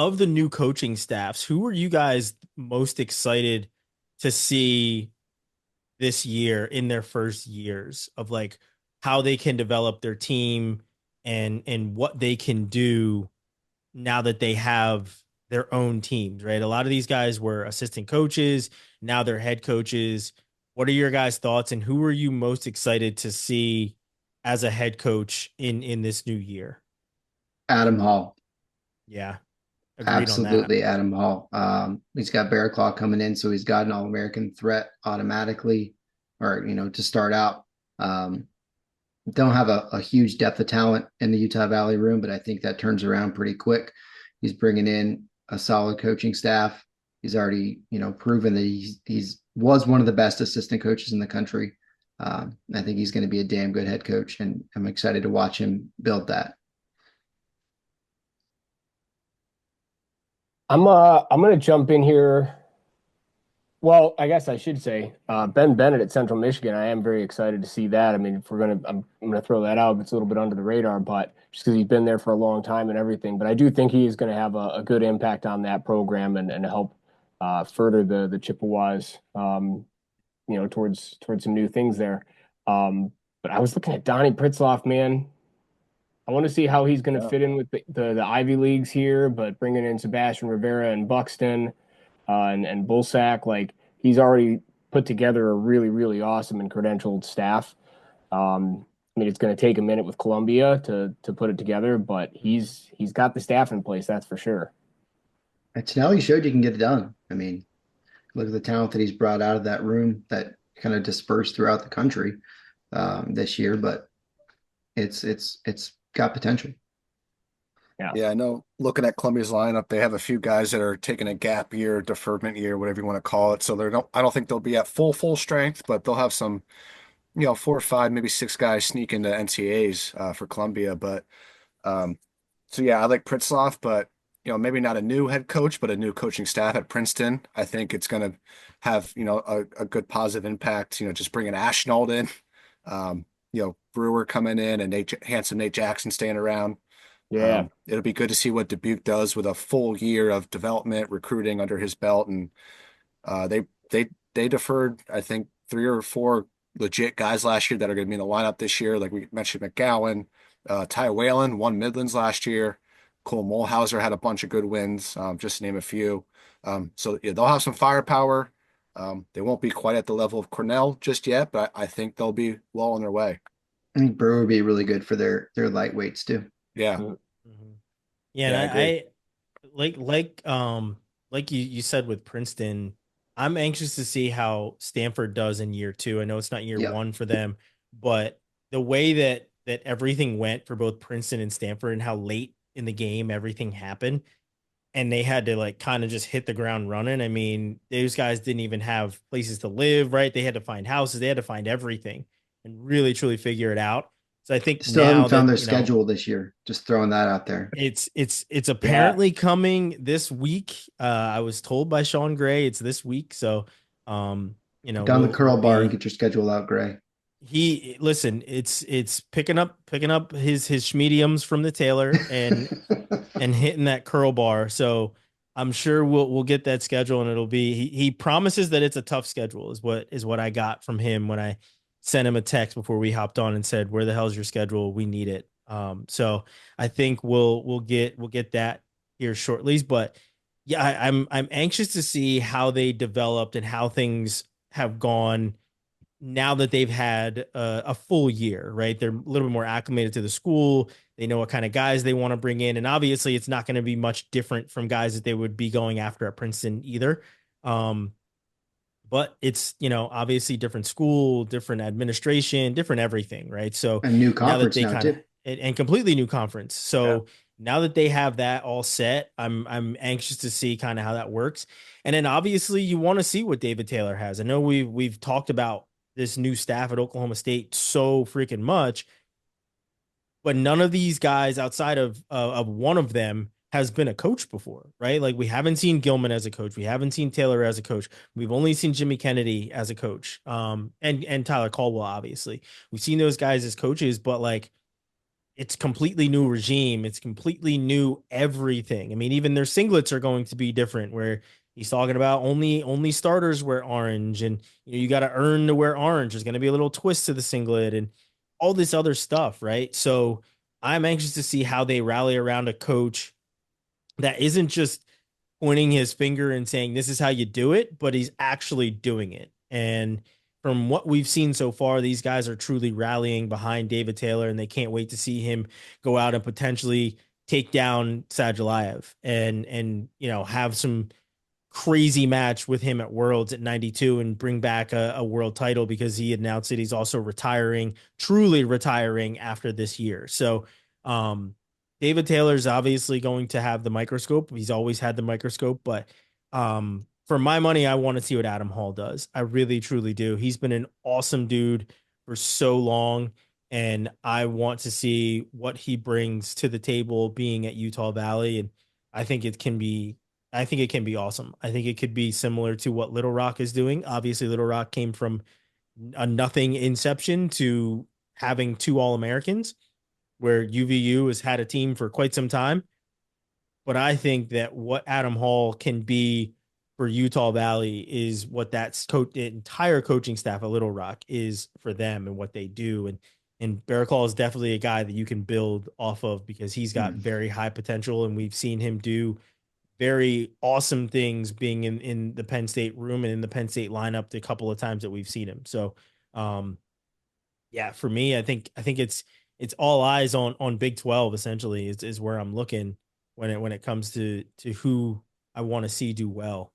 of the new coaching staffs, who are you guys most excited to see this year in their first years of like how they can develop their team and what they can do now that they have their own teams, right? A lot of these guys were assistant coaches, now they're head coaches. What are your guys' thoughts and who are you most excited to see as a head coach in this new year? Adam Hall. Yeah, agreed on that. Absolutely, Adam Hall. He's got Bear Claw coming in, so he's got an All-American threat automatically, or to start out. Don't have a huge depth of talent in the Utah Valley room, but I think that turns around pretty quick. He's bringing in a solid coaching staff. He's already, proven that he's was one of the best assistant coaches in the country. I think he's going to be a damn good head coach, and I'm excited to watch him build that. I'm gonna jump in here. Well, I guess I should say Ben Bennett at Central Michigan. I am very excited to see that. I mean, if we're gonna, I'm gonna throw that out. It's a little bit under the radar, but just because he's been there for a long time and everything. But I do think he is going to have a good impact on that program and help further the Chippewas, towards some new things there. But I was looking at Donnie Pritzloff, man. I want to see how he's going to Yeah. fit in with the Ivy Leagues here, but bringing in Sebastian Rivera and Buxton and Bullsack, like he's already put together a really, really awesome and credentialed staff. I mean, it's going to take a minute with Columbia to put it together, but he's got the staff in place, that's for sure. Antonelli showed you can get it done. I mean, look at the talent that he's brought out of that room that kind of dispersed throughout the country this year, but it's got potential. Yeah. Yeah, I know. Looking at Columbia's lineup, they have a few guys that are taking a gap year, deferment year, whatever you want to call it. So they're no, I don't think they'll be at full strength, but they'll have some, four or five, maybe six guys sneak into NCAAs for Columbia. But um, so yeah, I like Pritzloff, but maybe not a new head coach, but a new coaching staff at Princeton. I think it's going to have a good positive impact. Just bringing Ashnold in, Brewer coming in, and handsome Nate Jackson staying around. Yeah. It'll be good to see what Dubuque does with a full year of development, recruiting under his belt, and they deferred, I think, three or four legit guys last year that are going to be in the lineup this year. Like we mentioned, McGowan, Ty Whalen won Midlands last year. Cole Mulhauser had a bunch of good wins, just to name a few. So yeah, they'll have some firepower. They won't be quite at the level of Cornell just yet, but I think they'll be well on their way. I think Brewer would be really good for their lightweights too. Yeah, Mm. Mhm. Yeah, and yeah, I agree. I like you said with Princeton, I'm anxious to see how Stanford does in year two. I know it's not year Yep. one for them, but the way that everything went for both Princeton and Stanford and how late in the game everything happened, and they had to like kind of just hit the ground running. I mean, those guys didn't even have places to live, right? They had to find houses, they had to find everything and really truly figure it out. So I think Still haven't now found that, their schedule this year. Just throwing that out there. it's Yeah. apparently coming this week. I was told by Sean Gray it's this week. So Put down the we'll curl bar and be get your schedule out, Gray. he listen, it's picking up his schmediums from the tailor and hitting that curl bar. So I'm sure we'll get that schedule and it'll be he promises that it's a tough schedule is what I got from him when I sent him a text before we hopped on and said, "Where the hell's your schedule? We need it." So I think we'll get that here shortly. But yeah, I'm anxious to see how they developed and how things have gone now that they've had a full year, right? They're a little bit more acclimated to the school. They know what kind of guys they want to bring in. And obviously, it's not going to be much different from guys that they would be going after at Princeton either. Um, but it's, obviously different school, different administration, different everything, right? So A new now that conference they now kind of, too. and completely new conference. Yeah. So now that they have that all set, I'm anxious to see kind of how that works. And then obviously you want to see what David Taylor has. I know we've talked about this new staff at Oklahoma State so freaking much, but none of these guys outside of one of them has been a coach before, right? Like we haven't seen Gilman as a coach, we haven't seen Taylor as a coach, we've only seen Jimmy Kennedy as a coach, and Tyler Caldwell. Obviously, we've seen those guys as coaches, but like it's completely new regime. It's completely new everything. I mean, even their singlets are going to be different. Where he's talking about only starters wear orange, and you got to earn to wear orange. There's going to be a little twist to the singlet, and all this other stuff, right? So I'm anxious to see how they rally around a coach that isn't just pointing his finger and saying this is how you do it, but he's actually doing it. And from what we've seen so far, these guys are truly rallying behind David Taylor, and they can't wait to see him go out and potentially take down Sadulayev and have some crazy match with him at Worlds at 92 and bring back a world title, because he announced that he's also retiring, truly retiring after this year. So, um, David Taylor's obviously going to have the microscope. He's always had the microscope, but for my money, I want to see what Adam Hall does. I really, truly do. He's been an awesome dude for so long, and I want to see what he brings to the table being at Utah Valley. And I think it can be I think it can be awesome. I think it could be similar to what Little Rock is doing. Obviously, Little Rock came from a nothing inception to having two All Americans, where UVU has had a team for quite some time. But I think that what Adam Hall can be for Utah Valley is what the entire coaching staff at Little Rock is for them and what they do. And Barraclaw is definitely a guy that you can build off of, because he's got very high potential, and we've seen him do very awesome things being in the Penn State room and in the Penn State lineup the couple of times that we've seen him. So, um, yeah, for me, I think it's all eyes on Big 12 essentially is where I'm looking when it comes to who I want to see do well.